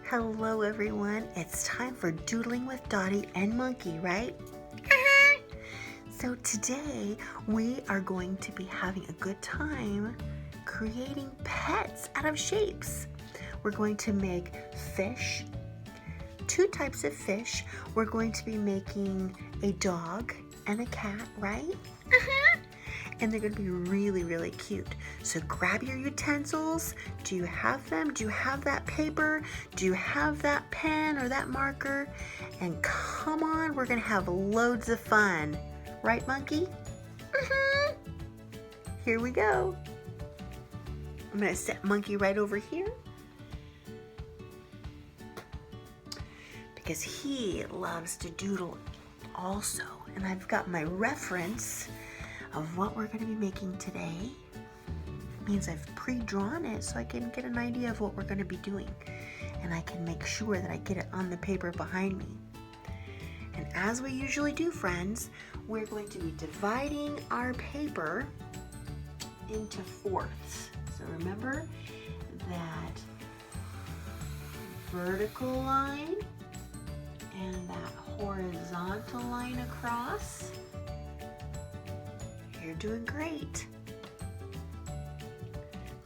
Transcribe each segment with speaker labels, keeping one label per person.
Speaker 1: Hello everyone, it's time for Doodling with Dottie and Monkey, right? So today we are going to be having a good time creating pets out of shapes. We're going to make fish, two types of fish. We're going to be making a dog and a cat, right? And they're going to be really, really cute. So grab your utensils. Do you have them? Do you have that paper? Do you have that pen or that marker? And come on, we're going to have loads of fun. Right, Monkey? Here we go. I'm going to set Monkey right over here because he loves to doodle also. And I've got my reference of what we're going to be making today. It means I've pre-drawn it so I can get an idea of what we're going to be doing, and I can make sure that I get it on the paper behind me. And as we usually do, friends, we're going to be dividing our paper into fourths. So remember that vertical line and that horizontal line across. You're doing great.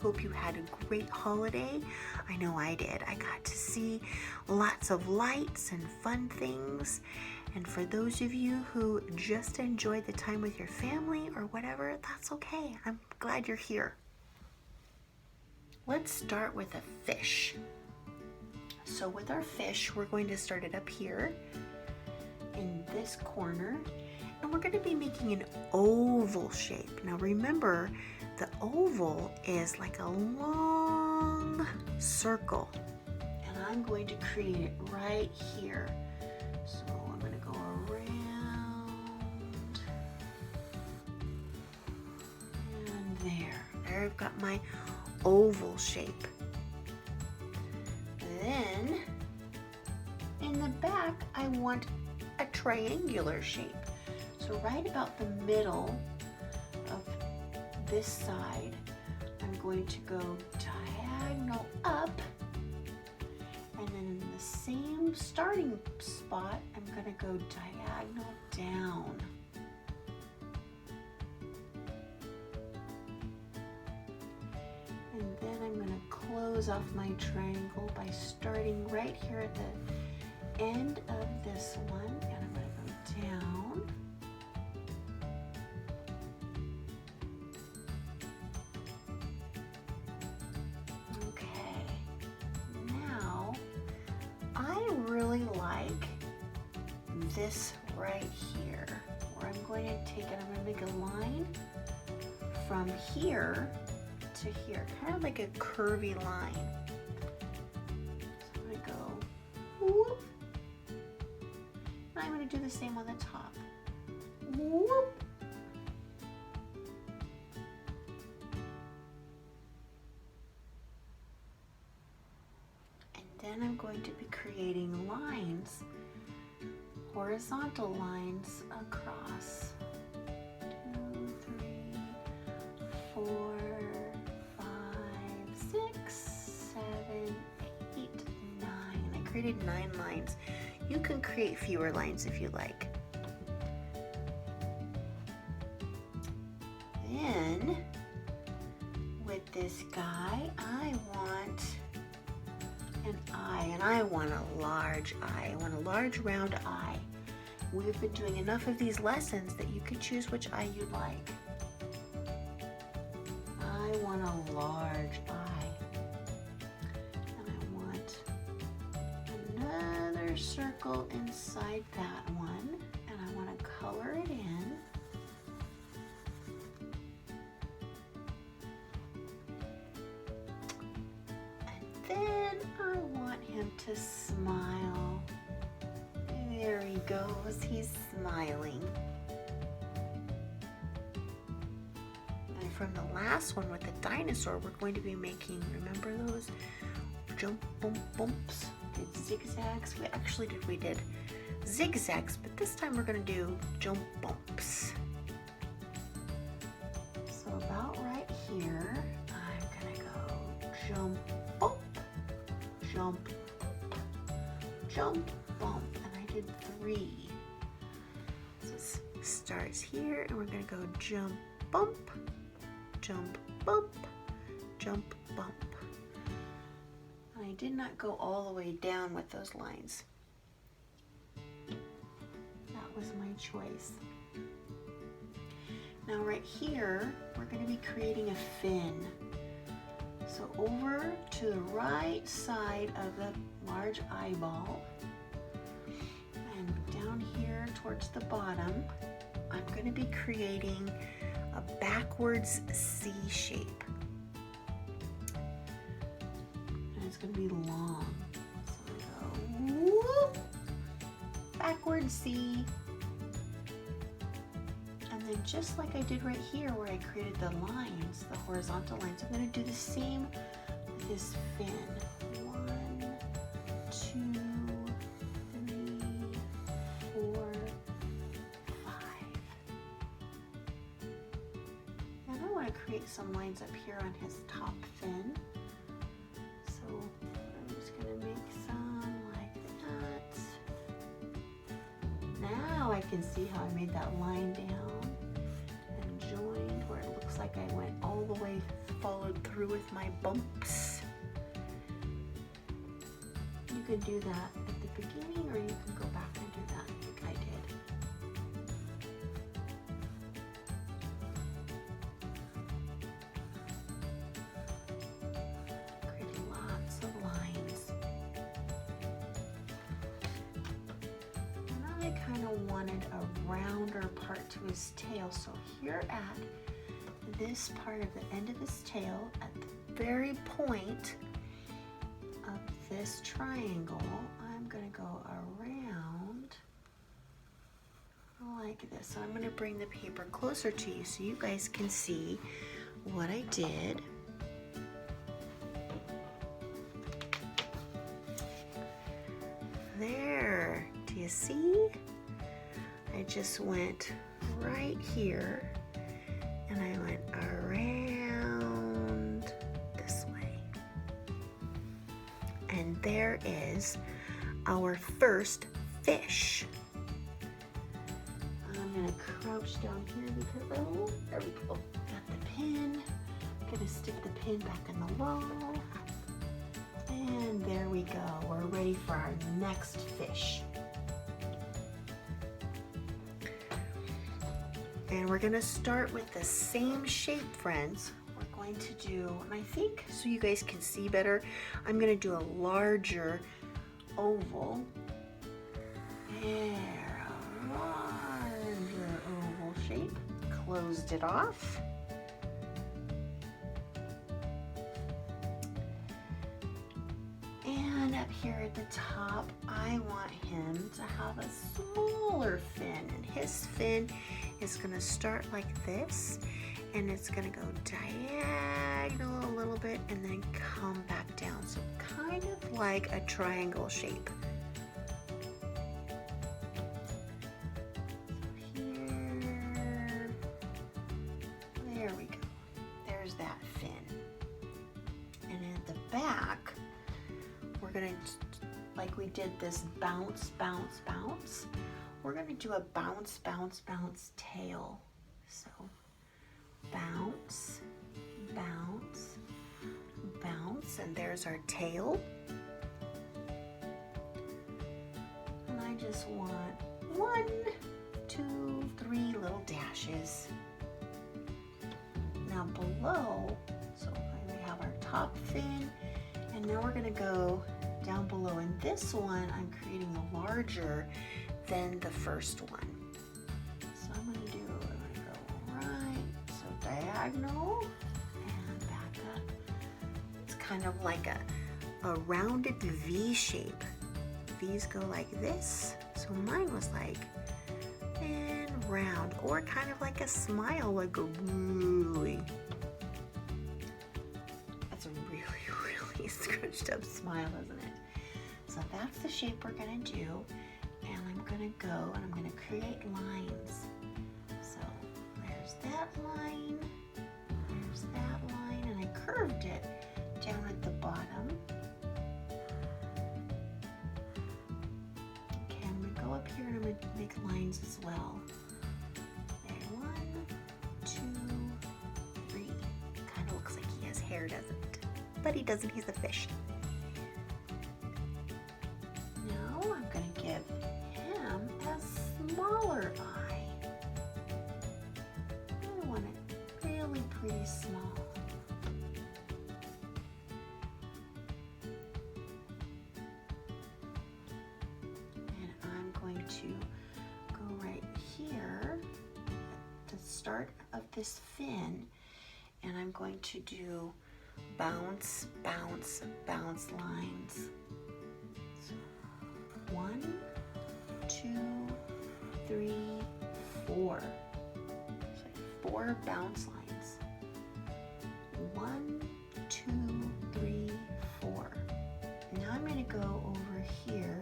Speaker 1: Hope you had a great holiday. I know I did. I got to see lots of lights and fun things. And for those of you who just enjoyed the time with your family or whatever, that's okay. I'm glad you're here. Let's start with a fish. So with our fish, we're going to start it up here in this corner. And we're going to be making an oval shape. Now remember, the oval is like a long circle. And I'm going to create it right here. So I'm going to go around. And there. There I've got my oval shape. Then, in the back, I want a triangular shape. So right about the middle of this side, I'm going to go diagonal up, and then in the same starting spot, I'm going to go diagonal down. And then I'm going to close off my triangle by starting right here at the end of this one, and I'm going to go down. This right here, where I'm going to take it, I'm going to make a line from here to here, kind of like a curvy line. So I'm going to go whoop, and I'm going to do the same on the top. Whoop. And then I'm going to be creating lines, horizontal lines across. 2, 3, 4, 5, 6, 7, 8, 9. I created 9 lines. You can create fewer lines if you like. Then, with this guy, I want an eye, and I want a large eye. I want a large round eye. We've been doing enough of these lessons that you can choose which eye you'd like. I want a large eye. And I want another circle inside that one, and I want to color it in. Then I want him to smile. There he goes, he's smiling. And from the last one with the dinosaur, we're going to be making, remember those jump bump bumps? Did zigzags? We did zigzags, but this time we're going to do jump bumps. So about here, I'm gonna go jump, bump, jump, jump, bump, and I did 3. So it starts here, and we're gonna go jump, bump, jump, bump, jump, bump. And I did not go all the way down with those lines. That was my choice. Now right here, we're going to be creating a fin. So over to the right side of the large eyeball, and down here towards the bottom, I'm going to be creating a backwards C shape. And it's going to be long. So I go whoop, backwards C. And then just like I did right here where I created the lines, the horizontal lines, I'm going to do the same with this fin. 1, 2, 3, 4, 5. And I want to create some lines up here on his top fin. So I'm just going to make some like that. Now I can see how I made that line down. Where it looks like I went all the way, followed through with my bumps. You can do that at the beginning, or you can go back and do that like I did. Creating lots of lines. And I kind of wanted a rounder part to his tail, so here at this part of the end of his tail, at the very point of this triangle, I'm going to go around like this. So I'm going to bring the paper closer to you so you guys can see what I did. There, do you see? I just went right here and I went around this way. And there is our first fish. I'm gonna crouch down here because, oh, there we go. Got the pin. I'm gonna stick the pin back in the wall. And there we go. We're ready for our next fish. And we're gonna start with the same shape, friends. We're going to do, and I think so you guys can see better, I'm gonna do a larger oval. There, a larger oval shape. Closed it off. And up here at the top, I want him to have a smaller fin, and his fin is gonna start like this, and it's gonna go diagonal a little bit and then come back down. So kind of like a triangle shape. So here, there we go. There's that fin. And at the back, we're gonna, like we did this bounce, bounce, bounce, we're gonna do a bounce, bounce, bounce tail. So bounce, bounce, bounce, and there's our tail. And I just want 1, 2, 3 little dashes. Now below, so we have our top fin, and now we're gonna go down below. And this one, I'm creating a larger than the first one. So I'm gonna go right, so diagonal, and back up. It's kind of like a rounded V shape. V's go like this, so mine was like, and round, or kind of like a smile, like a really, that's a really, really scrunched up smile, isn't it? So that's the shape we're gonna do. And I'm gonna go and I'm gonna create lines. So there's that line, there's that make lines as well. There, 1, 2, 3. Kind of looks like he has hair, doesn't it? But he doesn't, he's a fish. Now I'm going to give him a smaller eye. I want it really pretty small. To go right here at the start of this fin, and I'm going to do bounce, bounce, bounce lines. So 1, 2, 3, 4. So 4 bounce lines. 1, 2, 3, 4. Now I'm going to go over here.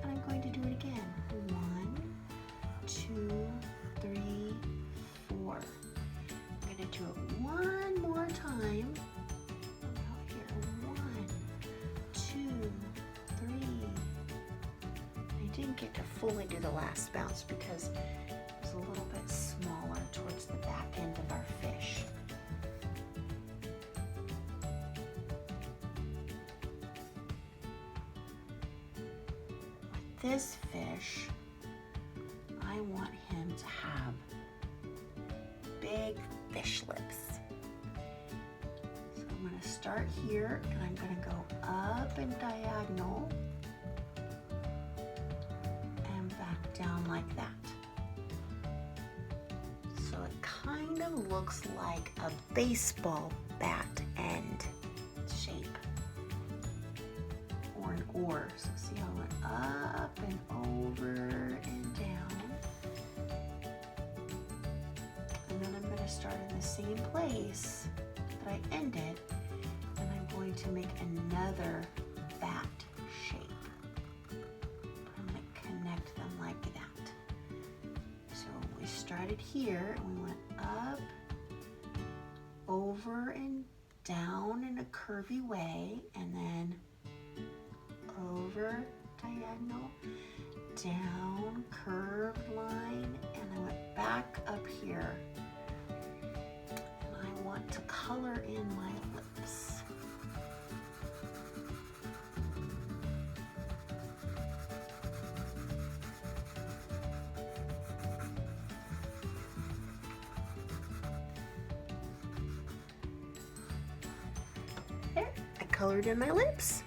Speaker 1: I'm going to do it again. 1, 2, 3, 4. I'm going to do it one more time. Out here. 1, 2, 3. I didn't get to fully do the last bounce because it was a little bit smaller towards the back end of our fish. This fish, I want him to have big fish lips. So I'm going to start here and I'm going to go up and diagonal and back down like that. So it kind of looks like a baseball bat end shape. Or an oar. So see how I went up and over and down. And then I'm going to start in the same place that I ended, and I'm going to make another bat shape. I'm going to connect them like that. So we started here and we went up, over and down in a curvy way, and then over, diagonal, down, curved line, and I went back up here. And I want to color in my lips. There, I colored in my lips.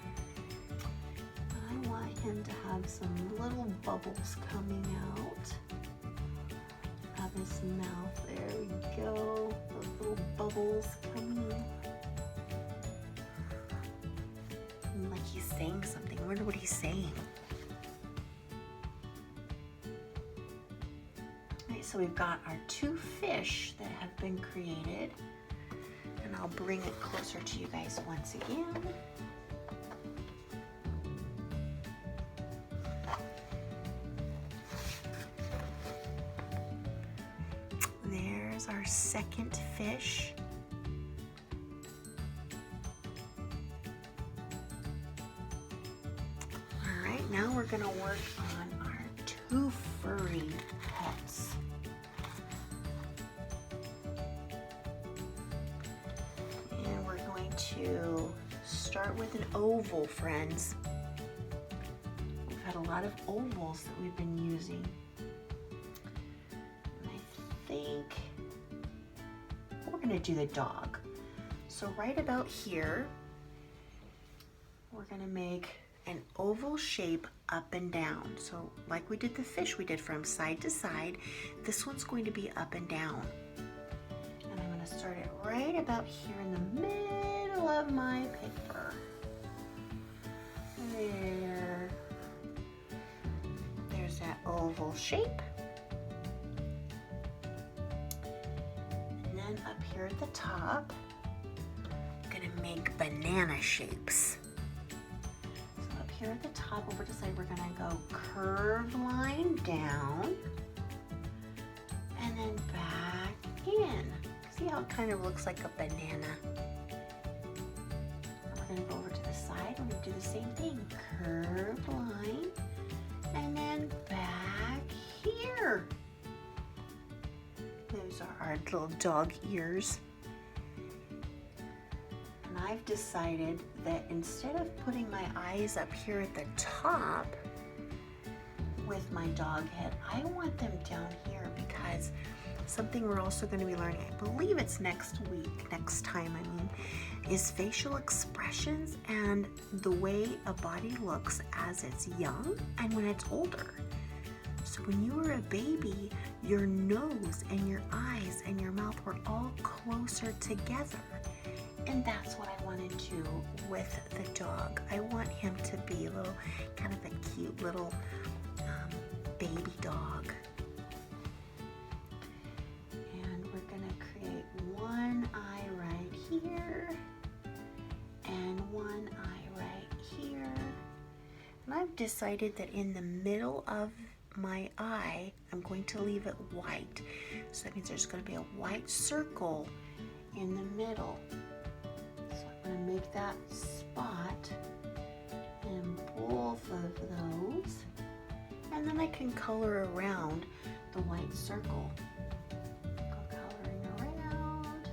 Speaker 1: Him to have some little bubbles coming out of his mouth. There we go. Those little bubbles coming. Like he's saying something. I wonder what he's saying. Alright, so we've got our 2 fish that have been created. And I'll bring it closer to you guys once again. There's our second fish. All right, now we're going to work on our 2 furry hats. And we're going to start with an oval, friends. We've had a lot of ovals that we've been using. And I think we're going to do the dog. So right about here, we're going to make an oval shape up and down. So like we did the fish, we did from side to side. This one's going to be up and down. And I'm going to start it right about here in the middle of my paper. There. There's that oval shape. And then up here at the top, I'm going to make banana shapes. Here at the top, over to the side, we're going to go curved line down and then back in. See how it kind of looks like a banana? And we're going to go over to the side and we do the same thing. Curved line and then back here. Those are our little dog ears. And I've decided that instead of putting my eyes up here at the top with my dog head, I want them down here because something we're also going to be learning, I believe it's next time, is facial expressions and the way a body looks as it's young and when it's older. So when you were a baby, your nose and your eyes and your mouth were all closer together. And that's what I want to do with the dog. I want him to be a little, kind of a cute little baby dog. And we're going to create one eye right here and one eye right here. And I've decided that in the middle of my eye, I'm going to leave it white. So that means there's going to be a white circle in the middle. So I'm going to make that spot in both of those. And then I can color around the white circle. Go coloring around.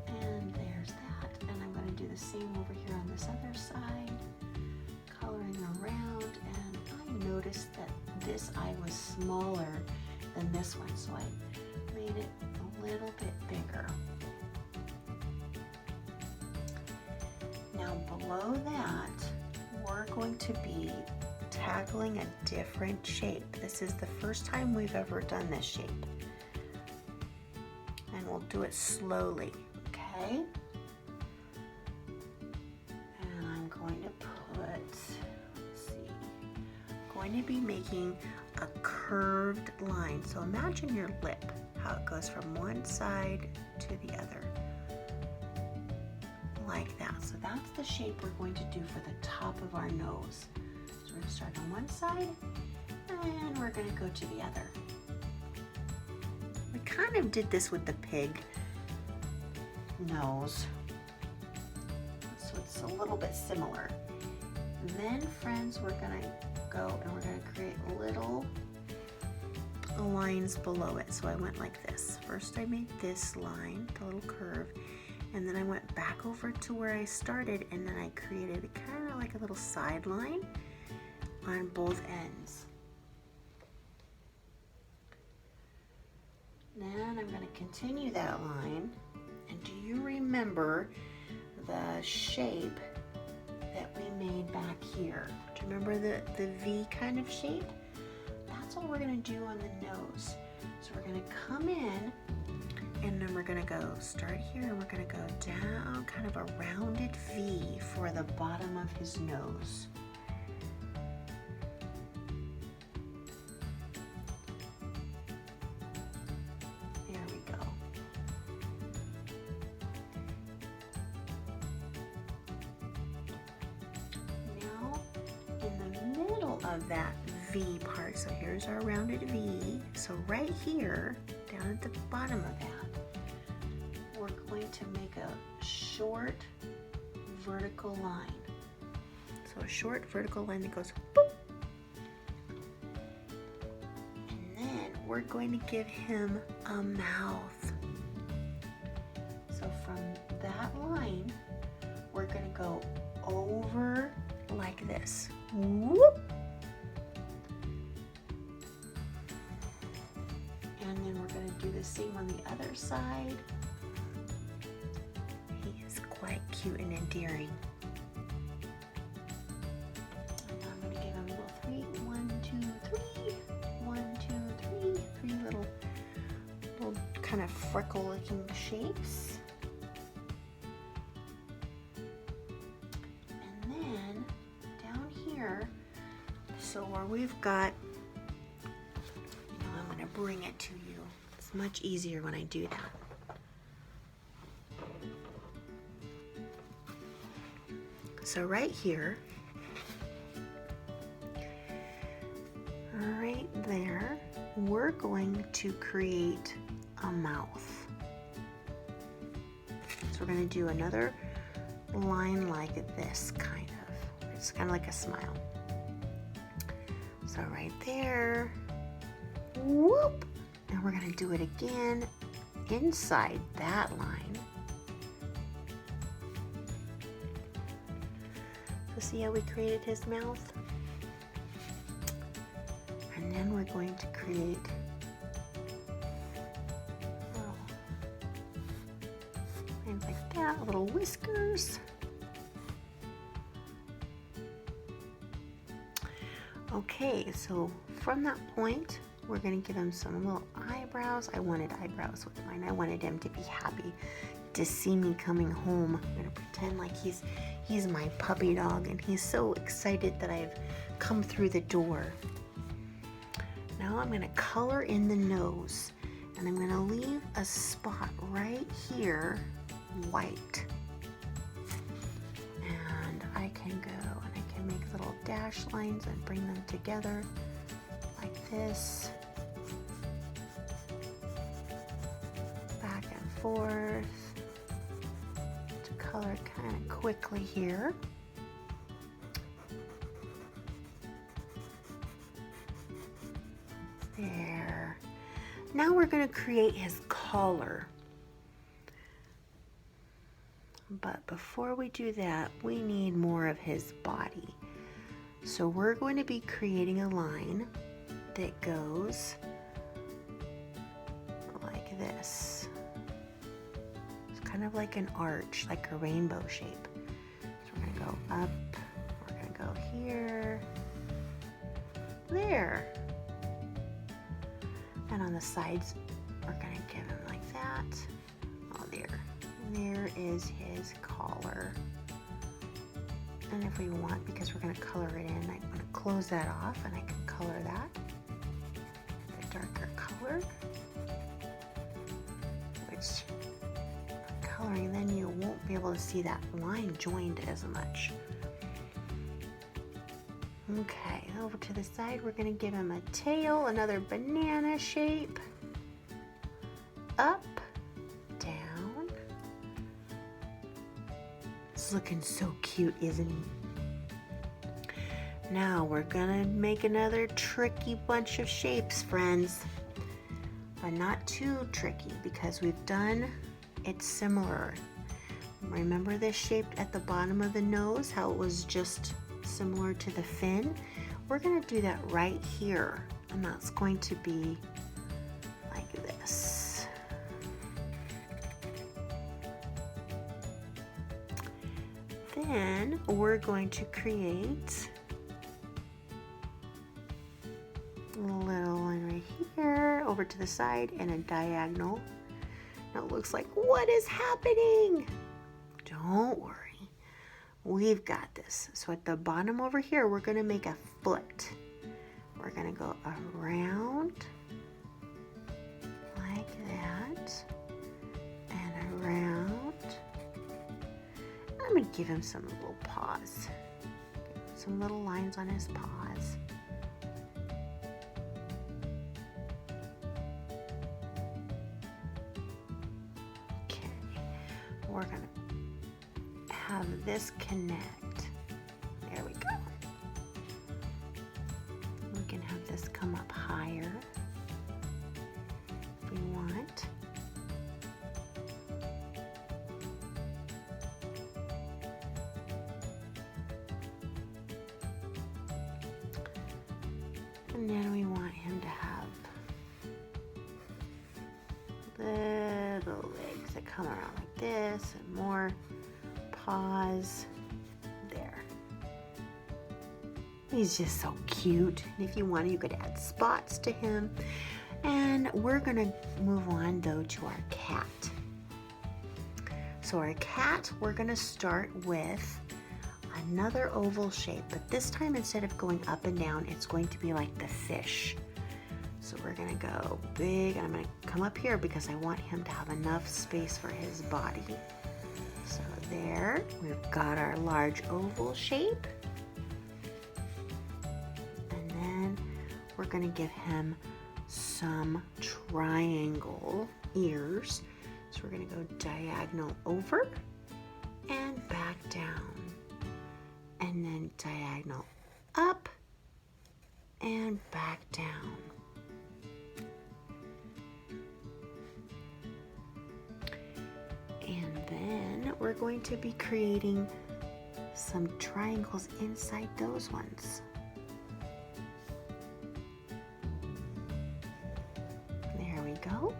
Speaker 1: And there's that. And I'm going to do the same over here on this other side. Coloring around. And I noticed that this eye was smaller than this one, so I made it a little bit bigger. Now below that, we're going to be tackling a different shape. This is the first time we've ever done this shape. And we'll do it slowly, okay? And I'm going to put, let's see, I'm going to be making a curved line. So imagine your lip, how it goes from one side to the other. Like that. So that's the shape we're going to do for the top of our nose. So we're going to start on one side and we're going to go to the other. We kind of did this with the pig nose, so it's a little bit similar. And then, friends, we're going to go and we're going to create little lines below it. So I went like this. First I made this line, the little curve, and then I went back over to where I started, and then I created kind of like a little side line on both ends. Then I'm going to continue that line, and do you remember the shape that we made back here? Do you remember the V kind of shape? That's what we're going to do on the nose. So we're going to come in, and then we're going to go start here, and we're going to go down, kind of a rounded V for the bottom of his nose. There we go. Now, in the middle of that V part, so here's our rounded V. So right here, down at the bottom of that, we're going to make a short vertical line. So a short vertical line that goes boop. And then we're going to give him a mouth. So from that line, we're going to go over like this. Whoop. And then we're going to do the same on the other side. He is quite cute and endearing. And now I'm going to give him a little three. 1, 2, 3. 1, 2, 3. 3 little kind of freckle looking shapes. And then down here, so where we've got, I'm going to bring it to you. It's much easier when I do that. So right here, right there, we're going to create a mouth. So we're going to do another line like this, kind of. It's kind of like a smile. So right there, Whoop. And we're going to do it again inside that line. So see how we created his mouth? And then we're going to create things like that, little whiskers. Okay, so from that point, we're gonna give him some little eyebrows. I wanted eyebrows with mine. I wanted him to be happy to see me coming home. I'm gonna pretend like he's my puppy dog and he's so excited that I've come through the door. Now I'm gonna color in the nose and I'm gonna leave a spot right here white. And I can go and I can make little dash lines and bring them together like this. Back and forth to color kind of quickly here. There. Now we're going to create his collar. But before we do that, we need more of his body. So we're going to be creating a line that goes like this. It's kind of like an arch, like a rainbow shape. So we're going to go up, we're going to go here, there. And on the sides, we're going to give him like that. Oh, there. There is his collar. And if we want, because we're going to color it in, I'm going to close that off and I can color that a darker color, which coloring, then you won't be able to see that line joined as much. Okay, over to the side, we're going to give him a tail, another banana shape, up, down. It's looking so cute, isn't he? Now we're gonna make another tricky bunch of shapes, friends, but not too tricky because we've done it similar. Remember this shape at the bottom of the nose, how it was just similar to the fin? We're gonna do that right here, and that's going to be like this. Then we're going to create a little one right here, over to the side, and a diagonal. Now it looks like, what is happening? Don't worry, we've got this. So at the bottom over here, we're gonna make a foot. We're gonna go around like that, and around. I'm gonna give him some little paws. Some little lines on his paws. Okay, we're gonna have this connect. There we go. We can have this come up higher if we want. And then we want him to have little legs that come around like this, and more paws. There. He's just so cute. And if you want, you could add spots to him. And we're gonna move on though to our cat. So our cat, we're gonna start with another oval shape, but this time instead of going up and down, it's going to be like the fish. So we're gonna go big, and I'm gonna come up here because I want him to have enough space for his body. So there, we've got our large oval shape. And then we're gonna give him some triangle ears. So we're gonna go diagonal over and back down. And then diagonal up and back down. we're going to be creating some triangles inside those ones. There we go.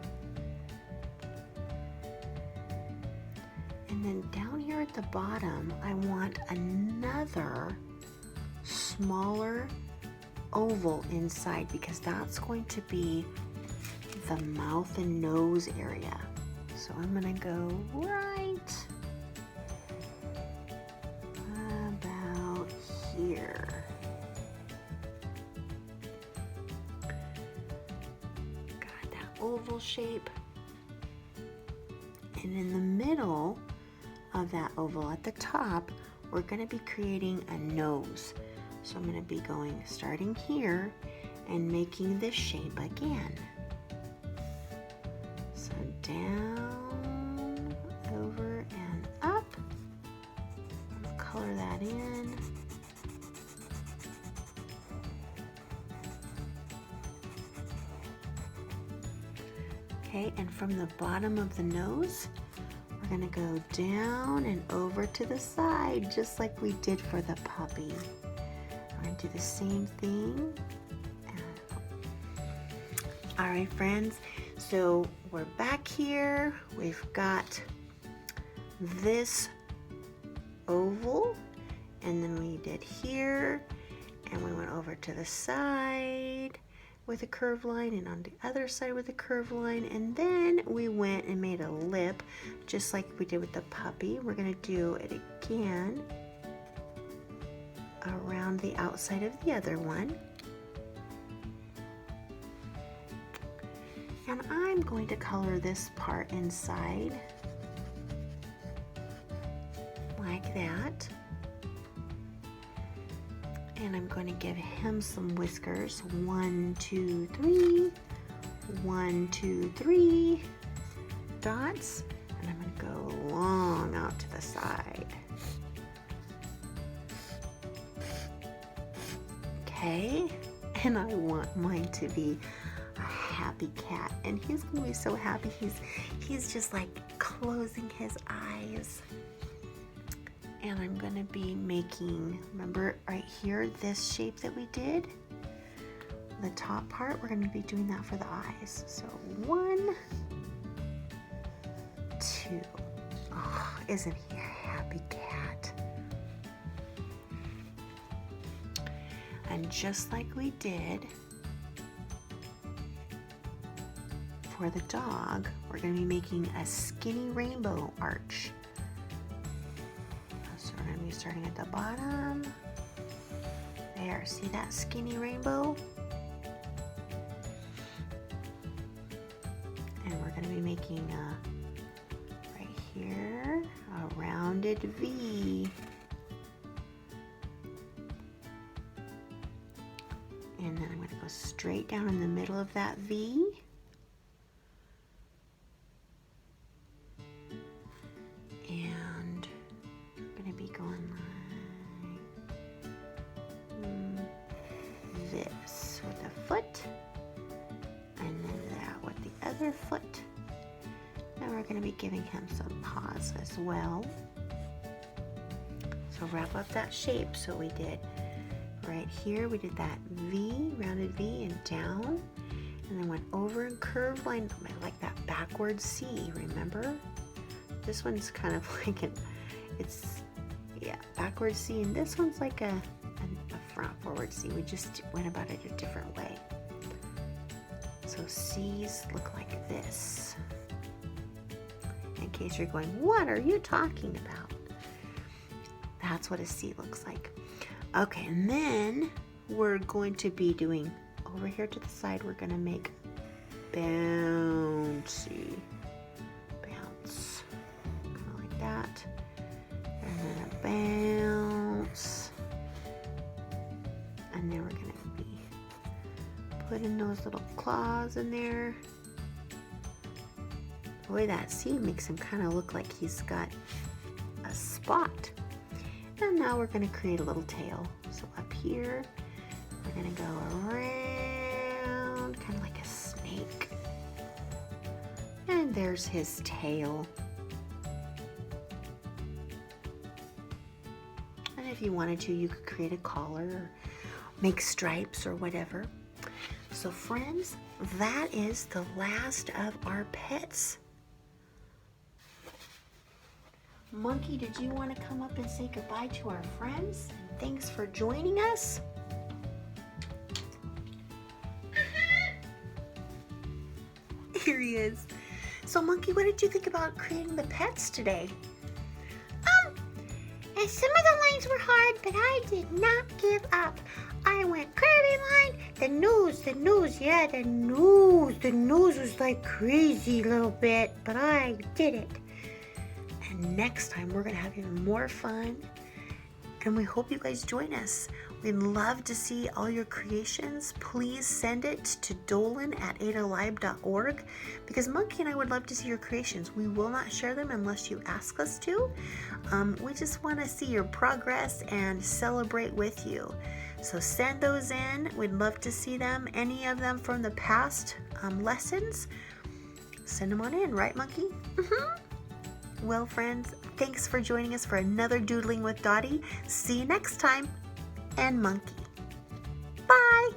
Speaker 1: And then down here at the bottom, I want another smaller oval inside because that's going to be the mouth and nose area. So I'm gonna go right about here. Got that oval shape. And in the middle of that oval at the top, we're gonna be creating a nose. So I'm gonna be starting here and making this shape again. So down, over, and up. Let's color that in. Okay, and from the bottom of the nose, we're gonna go down and over to the side, just like we did for the puppy. We're gonna do the same thing. All right, friends, so we're back here. We've got this oval, and then we did here, and we went over to the side with a curved line and on the other side with a curved line, and then we went and made a lip just like we did with the puppy. We're gonna do it again around the outside of the other one. And I'm going to color this part inside like that. And I'm going to give him some whiskers. 1, 2, 3. 1, 2, 3 dots. And I'm going to go long out to the side. Okay. And I want mine to be a happy cat. And he's going to be so happy. He's just like closing his eyes. And I'm going to be making, remember right here, this shape that we did? The top part, we're going to be doing that for the eyes. So 1, 2. Oh, isn't he a happy cat? And just like we did for the dog, we're going to be making a skinny rainbow arch. We're going to be starting at the bottom. There, see that skinny rainbow? And we're going to be making right here a rounded V. And then I'm going to go straight down in the middle of that V. This with a foot, and then that with the other foot. Now we're going to be giving him some paws as well. So wrap up that shape. So we did right here, we did that V, rounded V, and down, and then went over and curved line, like that backward C, remember? This one's kind of like backward C, and this one's like a front forward C. We just went about it a different way. So C's look like this. In case you're going, what are you talking about? That's what a C looks like. Okay, and then we're going to be doing over here to the side, we're going to make bouncy bounce, kind of like that, and then a bounce. And then we're going to be putting those little claws in there. Boy, that C makes him kind of look like he's got a spot. And now we're going to create a little tail. So up here, we're going to go around, kind of like a snake. And there's his tail. if you wanted to, you could create a collar or make stripes or whatever. So friends, that is the last of our pets. Monkey, did you want to come up and say goodbye to our friends? And thanks for joining us. Here he is. So Monkey, what did you think about creating the pets today?
Speaker 2: And some of the lines were hard, but I did not give up. I went curvy line, the nose, yeah, the nose was like crazy a little bit, but I did it.
Speaker 1: And next time we're gonna have even more fun, and we hope you guys join us. We'd love to see all your creations. Please send it to dolan@adalive.org because Monkey and I would love to see your creations. We will not share them unless you ask us to. We just want to see your progress and celebrate with you. So send those in. We'd love to see them. Any of them from the past lessons, send them on in, right, Monkey? Well, friends, thanks for joining us for another Doodling with Dottie. See you next time. And Monkey. Bye!